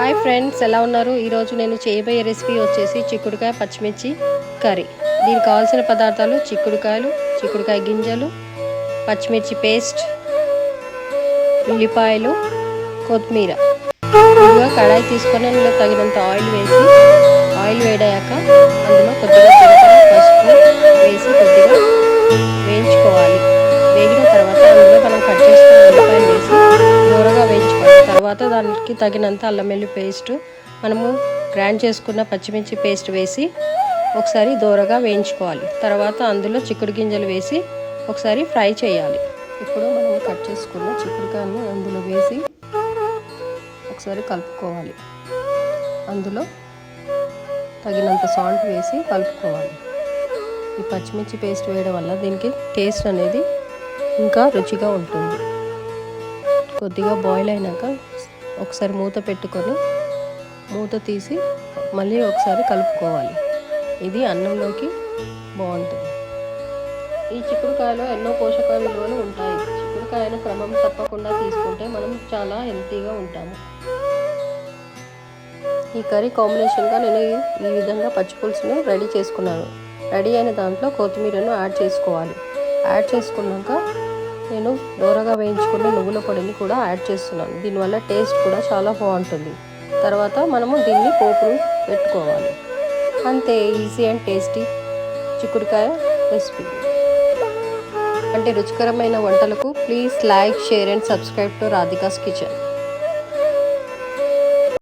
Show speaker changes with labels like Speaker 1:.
Speaker 1: Hi friends, ఎలా ఉన్నారు? ఈరోజు నేను చేయబోయే రెసిపీ వచ్చేసి చిక్కుడుకాయ పచ్చిమిర్చి కర్రీ. దీనికి కావాల్సిన పదార్థాలు చిక్కుడుకాయలు, చిక్కుడుకాయ గింజలు, పచ్చిమిర్చి పేస్ట్, ఉల్లిపాయలు, కొత్తిమీర. ముందుగా కడాయి తీసుకొని అందులో తగినంత ఆయిల్ వేసి, ఆయిల్ వేడయ్యాక అందులో కొద్దిగా జీలకర్ర, పసుపు వేసి కొద్దిగా వేయించుకోవాలి. వేగిన తర్వాత అందులో మనం కట్ చేసుకున్న ఉల్లిపాయలు వేసి దూరగా వేయించుకోవాలి. తర్వాత దానికి తగినంత అల్లం వెల్లుల్లి పేస్ట్, మనము గ్రైండ్ చేసుకున్న పచ్చిమిర్చి పేస్ట్ వేసి ఒకసారి దూరగా వేయించుకోవాలి. తర్వాత అందులో చిక్కుడు గింజలు వేసి ఒకసారి ఫ్రై చేయాలి. ఇప్పుడు మనం కట్ చేసుకున్న చిక్కుడుకాయలను అందులో వేసి ఒకసారి కలుపుకోవాలి. అందులో తగినంత సాల్ట్ వేసి కలుపుకోవాలి. ఈ పచ్చిమిర్చి పేస్ట్ వేయడం వల్ల దీనికి టేస్ట్ అనేది ఇంకా రుచిగా ఉంటుంది. కొద్దిగా బాయిల్ అయినాక ఒకసారి మూత పెట్టుకొని మూత తీసి మళ్ళీ ఒకసారి కలుపుకోవాలి. ఇది అన్నంలోకి బాగుంటుంది. ఈ చిక్కుడుకాయలో ఎన్నో పోషక విలువలు ఉంటాయి. చిక్కుడుకాయను క్రమం తప్పకుండా తీసుకుంటే మనం చాలా హెల్తీగా ఉంటాము. ఈ కర్రీ కాంబినేషన్గా నేను ఈ విధంగా పచ్చి పులుసును రెడీ చేసుకున్నాను. రెడీ అయిన దాంట్లో కొత్తిమీరను యాడ్ చేసుకోవాలి. యాడ్ చేసుకున్నాక నేను దూరగా వేయించుకున్న నువ్వుల పొడిని కూడా యాడ్ చేస్తున్నాను. దీనివల్ల టేస్ట్ కూడా చాలా బాగుంటుంది. తర్వాత మనము దీన్ని పోపును పెట్టుకోవాలి. అంతే, ఈజీ అండ్ టేస్టీ చిక్కుడుకాయ రెసిపీ. అంటే రుచికరమైన వంటలకు please like, share and subscribe to Radhika's kitchen.